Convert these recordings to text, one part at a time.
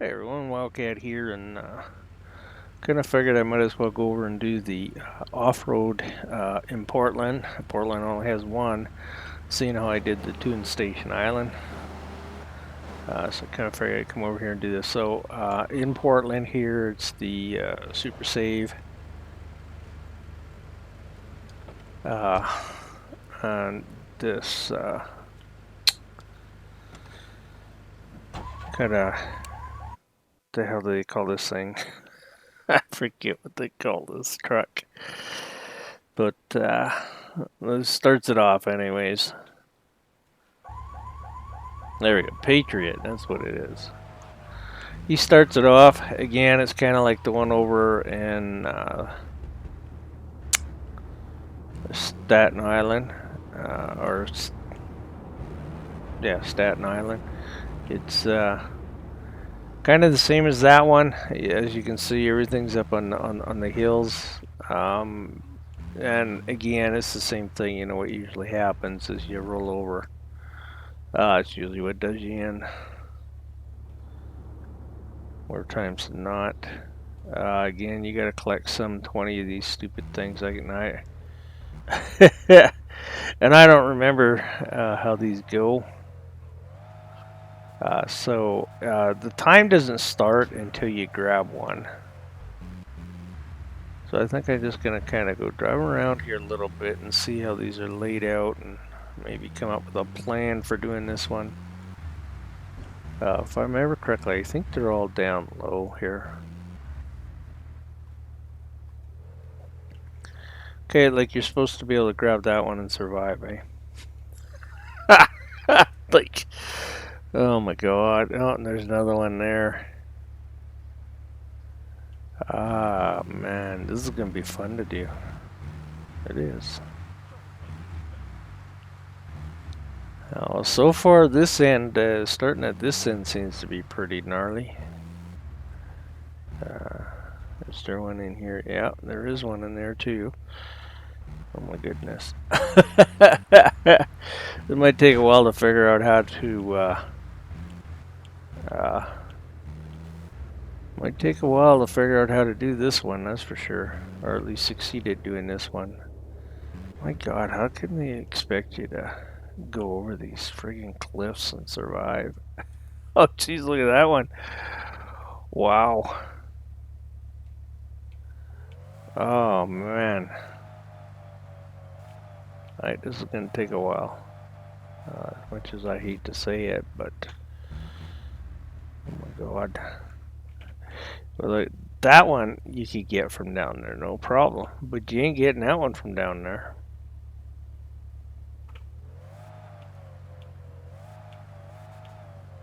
Hey everyone, Wildcat here, and kind of figured I might as well go over and do the off-road in Portland. Portland only has one, seeing how I did the Toon Station Island. So I kind of figured I'd come over here and do this. So in Portland here, it's the Super Save. And this kind of, the hell do they call this thing? I forget what they call this truck. But this starts it off anyways. There we go. Patriot, that's what it is. He starts it off. Again, it's kind of like the one over in Staten Island. Staten Island. It's kind of the same as that one. As you can see, everything's up on the hills. And again, it's the same thing. You know, what usually happens is you roll over. It's usually what does you in. More times than not. Again, you gotta collect some 20 of these stupid things. And I don't remember how these go. So the time doesn't start until you grab one. So I think I'm just gonna kind of go drive around here a little bit and see how these are laid out, and maybe come up with a plan for doing this one. If I remember correctly, I think they're all down low here. Okay, like you're supposed to be able to grab that one and survive, eh? Like, oh my god. Oh, and there's another one there. Ah, man, this is gonna be fun to do. It is. So far this end, starting at this end seems to be pretty gnarly. Is there one in here? Yeah, there is one in there too. Oh my goodness. It might take a while to figure out how to do this one, that's for sure. Or at least succeed at doing this one. My god, how can they expect you to go over these friggin' cliffs and survive? Oh jeez, look at that one. Wow. Oh man. Alright, this is gonna take a while. As much as I hate to say it, but oh my god. Well, like, that one you could get from down there, no problem. But you ain't getting that one from down there.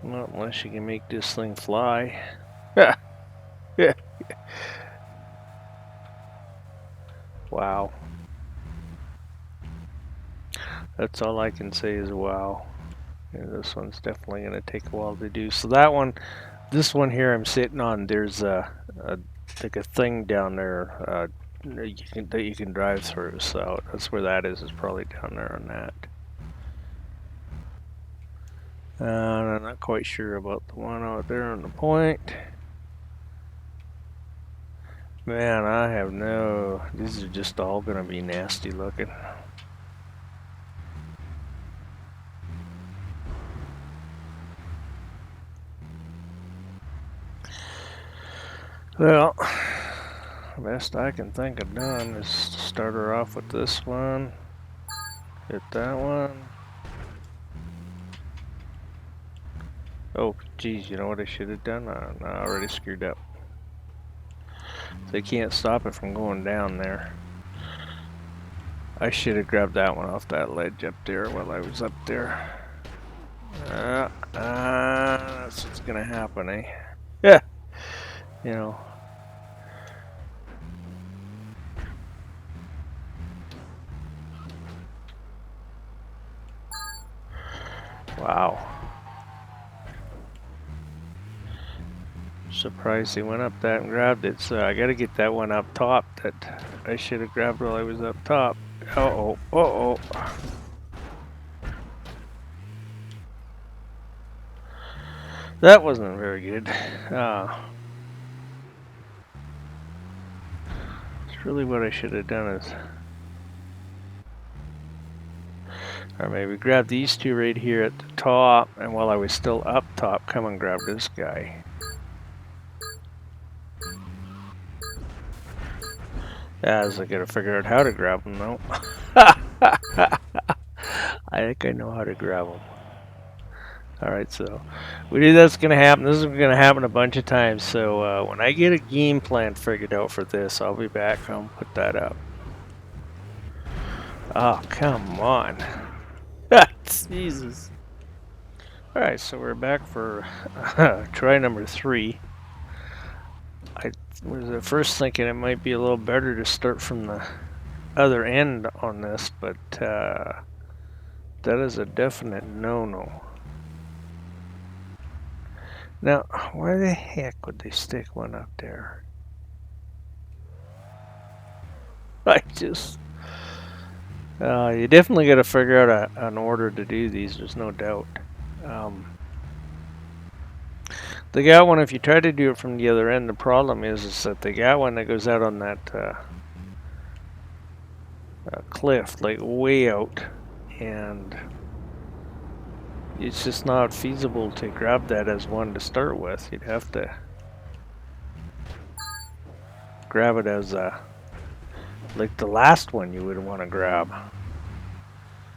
Not unless you can make this thing fly. Yeah. Wow. That's all I can say is wow. Yeah, this one's definitely going to take a while to do. So that one, this one here I'm sitting on, there's like a thing down there that you can drive through. So that's where that is probably down there on that. And I'm not quite sure about the one out there on the point. Man, I have no... These are just all going to be nasty looking. Well, best I can think of doing is start her off with this one. Hit that one. Oh, geez, you know what I should have done? I already screwed up. They can't stop it from going down there. I should have grabbed that one off that ledge up there while I was up there. That's what's gonna happen, eh? Yeah. You know. Wow. Surprised he went up that and grabbed it, so I gotta get that one up top that I should have grabbed while I was up top. Uh-oh, uh-oh. That wasn't very good. It's really what I should have done is, or maybe grab these two right here at the top, and while I was still up top, come and grab this guy. As I gotta figure out how to grab them though. I think I know how to grab them. Alright, so we knew that's going to happen. This is going to happen a bunch of times. So when I get a game plan figured out for this, I'll be back. I'll put that up. Oh, come on. Jesus. Alright, so we're back for try number 3. I was at first thinking it might be a little better to start from the other end on this, but that is a definite no-no. Now, why the heck would they stick one up there? I just... you definitely got to figure out an order to do these, there's no doubt. They got one, if you try to do it from the other end, the problem is that they got one that goes out on that cliff, like way out, and it's just not feasible to grab that as one to start with. You'd have to grab it as like the last one you would want to grab.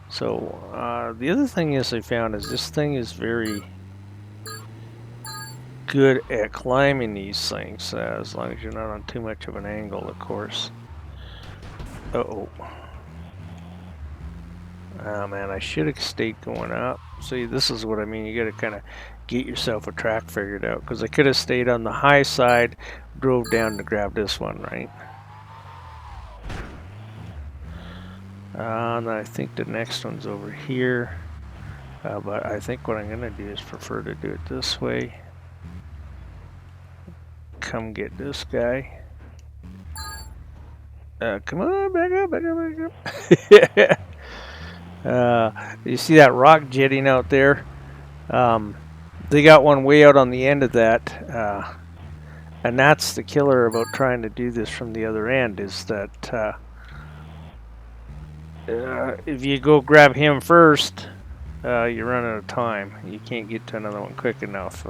So the other thing is I found is this thing is very good at climbing these things, as long as you're not on too much of an angle, of course. Uh-oh. Oh man, I should have stayed going up. See, this is what I mean. You got to kind of get yourself a track figured out, because I could have stayed on the high side, drove down to grab this one, right? And I think the next one's over here. But I think what I'm going to do is prefer to do it this way. Come get this guy. Come on, back up, back up, back up. You see that rock jetting out there? They got one way out on the end of that. And that's the killer about trying to do this from the other end, is that if you go grab him first, you run out of time. You can't get to another one quick enough.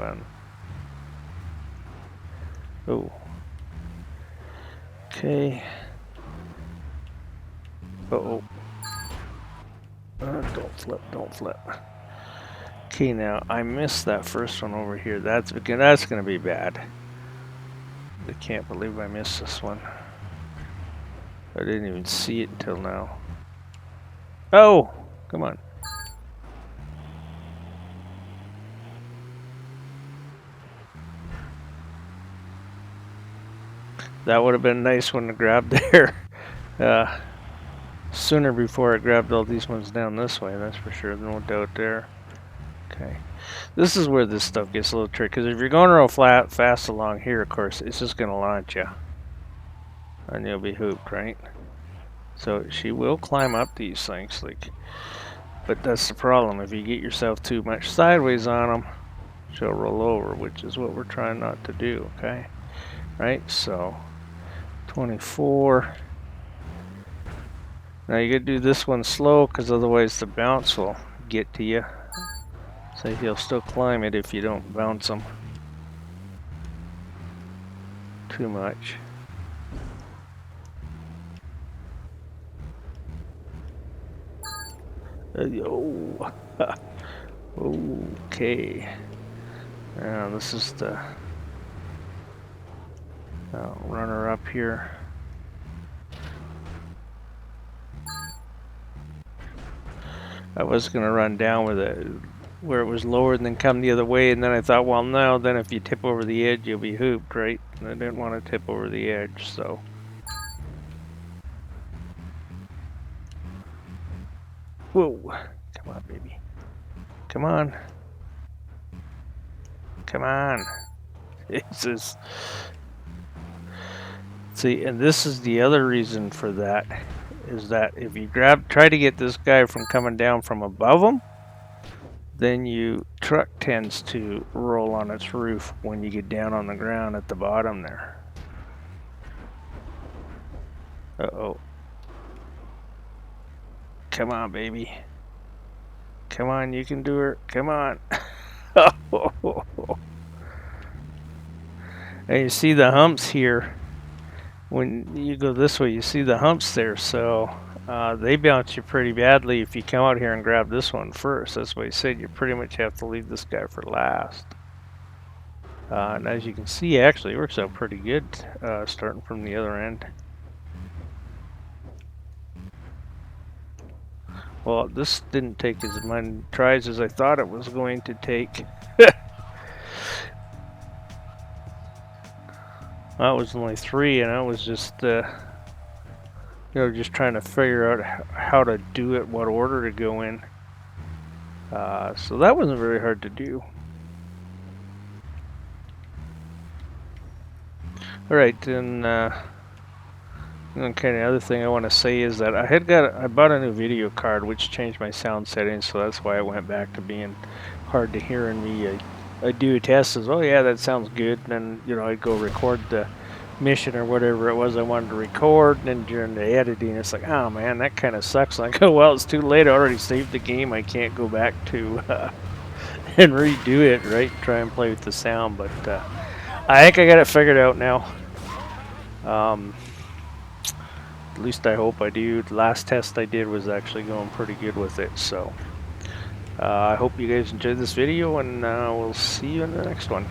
Oh. Okay. Uh-oh. Don't flip, don't flip. Okay, now I missed that first one over here. That's gonna be bad. I can't believe I missed this one. I didn't even see it until now. Oh, come on. That would have been a nice one to grab there. Sooner before I grabbed all these ones down this way, that's for sure, no doubt there. Okay. This is where this stuff gets a little tricky, because if you're going real fast along here, of course, it's just going to launch you. And you'll be hooped, right? So she will climb up these things, like, but that's the problem. If you get yourself too much sideways on them, she'll roll over, which is what we're trying not to do, okay? Right, so 24. Now you gotta do this one slow, because otherwise the bounce will get to you. So he'll still climb it if you don't bounce him too much. Oh. Okay. Now this is the runner up here. I was gonna run down with it where it was lower and then come the other way, and then I thought, well, no, then if you tip over the edge, you'll be hooped, right? And I didn't want to tip over the edge, so. Whoa, come on, baby. Come on. Come on. Jesus. See, and this is the other reason for that, is that if you try to get this guy from coming down from above him, then your truck tends to roll on its roof when you get down on the ground at the bottom there. Uh-oh. Come on, baby. Come on, you can do it. Come on. And you see the humps here. When you go this way, you see the humps there. So they bounce you pretty badly if you come out here and grab this one first. That's why I said you pretty much have to leave this guy for last. And as you can see, actually, it works out pretty good starting from the other end. Well, this didn't take as many tries as I thought it was going to take. That was only 3, and I was just, just trying to figure out how to do it, what order to go in. So that wasn't very hard to do. All right, and okay, the other thing I want to say is that I bought a new video card, which changed my sound settings, so that's why it went back to being hard to hear in me. I do a test, says, oh yeah, that sounds good, and then I'd go record the mission or whatever it was I wanted to record, and then during the editing, it's like, oh man, that kind of sucks. And I go, well, it's too late. I already saved the game. I can't go back to and redo it, right? Try and play with the sound, but I think I got it figured out now. At least I hope I do. The last test I did was actually going pretty good with it, so I hope you guys enjoyed this video, and we'll see you in the next one.